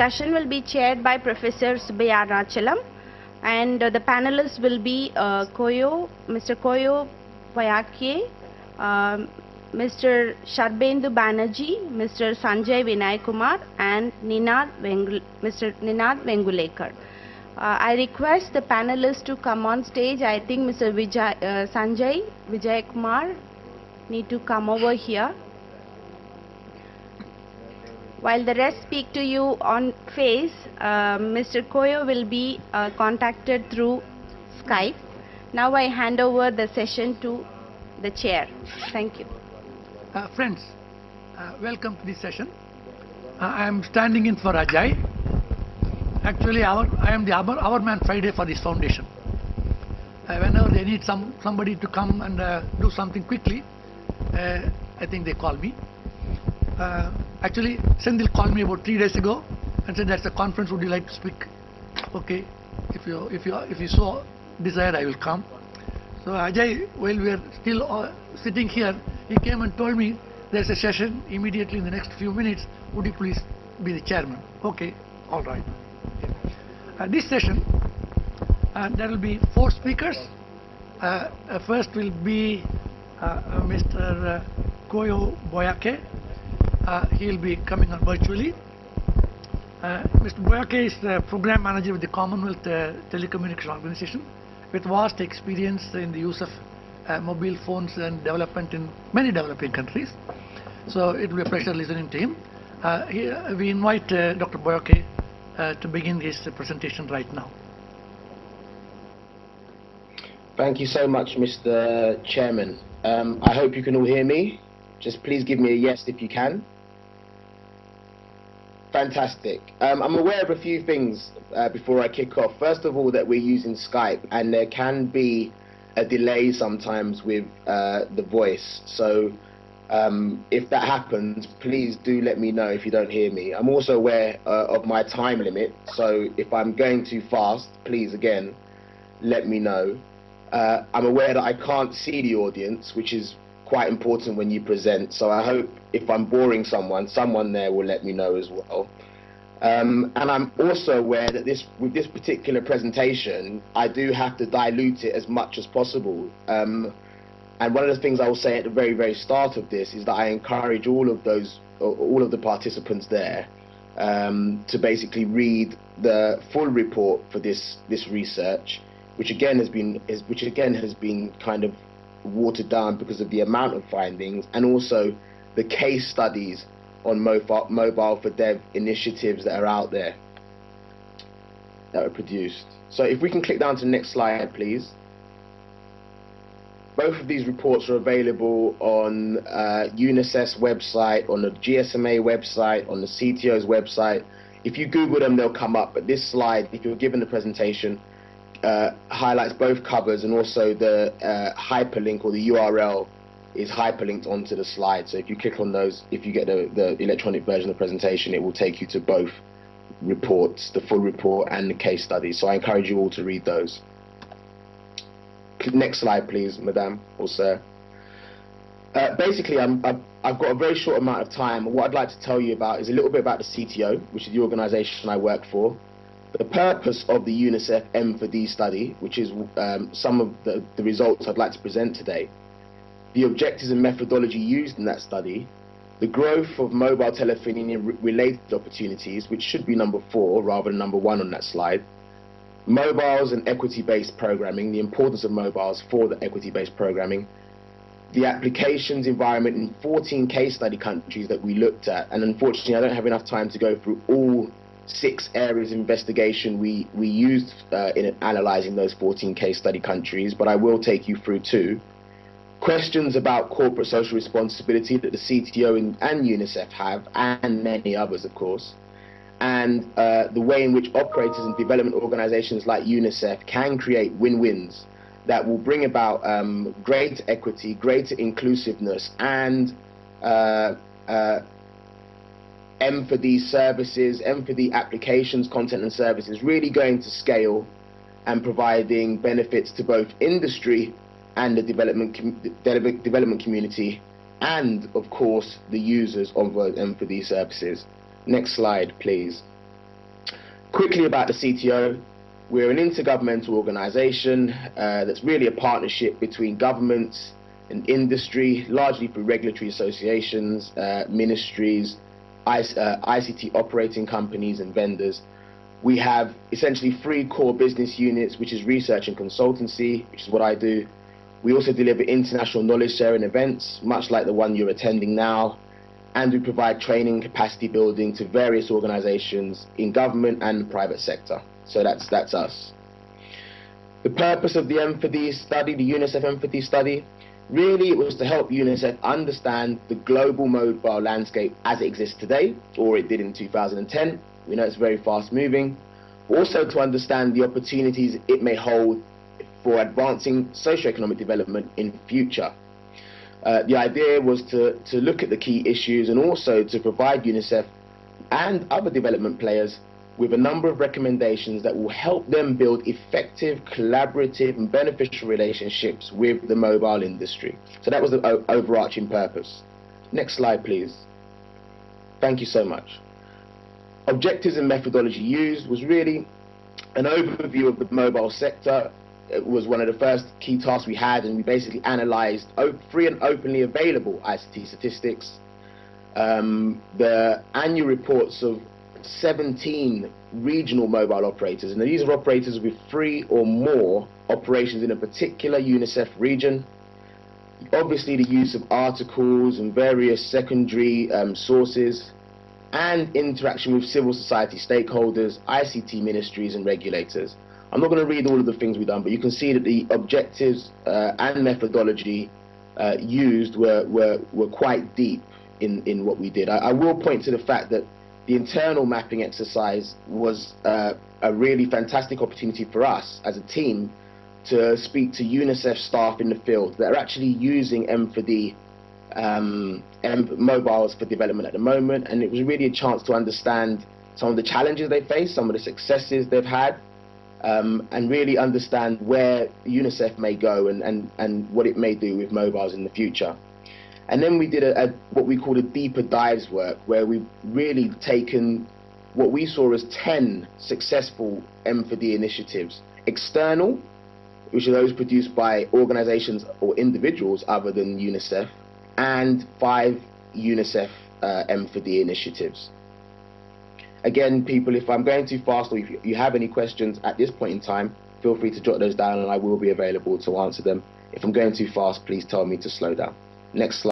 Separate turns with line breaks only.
discussion will be chaired by Professor Subbiya Arunachalam, and the panelists will be Mr. Koyo Boyake, Mr. Sharbendu Banerjee, Mr. Sanjay Vinay Kumar, and Mr. Ninad Vengulekar. I request the panelists to come on stage. I think Mr. Sanjay Vijay Kumar need to come over here. While the rest speak to you on face, Mr. Koyo will be contacted through Skype. Now I hand over the session to the chair. Thank you.
Friends, welcome to this session. I am standing in for Ajay. Actually, I am the Our Man Friday for this foundation. Whenever they need somebody to come and do something quickly, I think they call me. Actually, Sendil called me about 3 days ago and said, "That's a conference. Would you like to speak?" Okay, if you so desire, I will come. So Ajay, while we are still sitting here, he came and told me there's a session immediately in the next few minutes. Would you please be the chairman? Okay, all right. This session, there will be 4 speakers. First will be Mr. Koyo Boyake. He will be coming on virtually. Mr. Boyake is the program manager with the Commonwealth Telecommunication Organization, with vast experience in the use of mobile phones and development in many developing countries. So it will be a pleasure listening to him. We invite Dr. Boyake to begin his presentation right now.
Thank you so much, Mr. Chairman. I hope you can all hear me. Just please give me a yes if you can. Fantastic. I'm aware of a few things before I kick off. First of all, that we're using Skype and there can be a delay sometimes with the voice. So if that happens, please do let me know if you don't hear me. I'm also aware of my time limit. So if I'm going too fast, please again, let me know. I'm aware that I can't see the audience, which is quite important when you present, so I hope if I'm boring someone there will let me know as well. And I'm also aware that with this particular presentation, I do have to dilute it as much as possible. And one of the things I will say at the very, very start of this is that I encourage all of the participants there to basically read the full report for this research, which again has been kind of watered down because of the amount of findings, and also the case studies on mobile for dev initiatives that are out there that were produced. So if we can click down to the next slide, please. Both of these reports are available on UNICEF's website, on the GSMA website, on the CTO's website. If you Google them, they'll come up. But this slide, if you're given the presentation, highlights both covers, and also the hyperlink, or the URL is hyperlinked onto the slide. So if you click on those, if you get the electronic version of the presentation, it will take you to both reports, the full report and the case study. So I encourage you all to read those. Next slide, please, Madam or Sir. Basically, I've got a very short amount of time. What I'd like to tell you about is a little bit about the CTO, which is the organization I work for. The purpose of the UNICEF M4D study, which is some of the results I'd like to present today, the objectives and methodology used in that study, the growth of mobile telephony related opportunities, which should be number 4 rather than number 1 on that slide, mobiles and equity-based programming, the importance of mobiles for the equity-based programming, the applications environment in 14 case study countries that we looked at, and unfortunately I don't have enough time to go through all 6 areas of investigation we used in analysing those 14 case study countries, but I will take you through 2. Questions about corporate social responsibility that the CTO and UNICEF have, and many others of course, and the way in which operators and development organisations like UNICEF can create win-wins that will bring about greater equity, greater inclusiveness, and M4D services, M4D applications, content and services really going to scale and providing benefits to both industry and the development community, and of course the users of those M4D services. Next slide, please. Quickly about the CTO, we're an intergovernmental organisation that's really a partnership between governments and industry, largely through regulatory associations, ministries, ICT operating companies and vendors. We have essentially 3 core business units, which is research and consultancy, which is what I do. We also deliver international knowledge sharing events, much like the one you're attending now, and we provide training and capacity building to various organizations in government and the private sector. So that's us. The purpose of the M4D study, the UNICEF M4D study, really it was to help UNICEF understand the global mobile landscape as it exists today, or it did in 2010. We know it's very fast moving. Also to understand the opportunities it may hold for advancing socioeconomic development in future. The idea was to look at the key issues and also to provide UNICEF and other development players with a number of recommendations that will help them build effective, collaborative and beneficial relationships with the mobile industry. So that was the overarching purpose. Next slide, please. Thank you so much. Objectives and methodology used was really an overview of the mobile sector. It was one of the first key tasks we had, and we basically analysed free and openly available ICT statistics, the annual reports of 17 regional mobile operators, and these are operators with 3 or more operations in a particular UNICEF region. Obviously the use of articles and various secondary sources, and interaction with civil society stakeholders, ICT ministries and regulators. I'm not going to read all of the things we've done, but you can see that the objectives and methodology used were quite deep in what we did. I will point to the fact that the internal mapping exercise was a really fantastic opportunity for us as a team to speak to UNICEF staff in the field that are actually using M4D mobiles for development at the moment, and it was really a chance to understand some of the challenges they face, some of the successes they've had, and really understand where UNICEF may go and what it may do with mobiles in the future. And then we did what we called a deeper dives work, where we've really taken what we saw as 10 successful M4D initiatives, external, which are those produced by organizations or individuals other than UNICEF, and 5 UNICEF M4D initiatives. Again, people, if I'm going too fast or if you have any questions at this point in time, feel free to jot those down and I will be available to answer them. If I'm going too fast, please tell me to slow down. Next slide.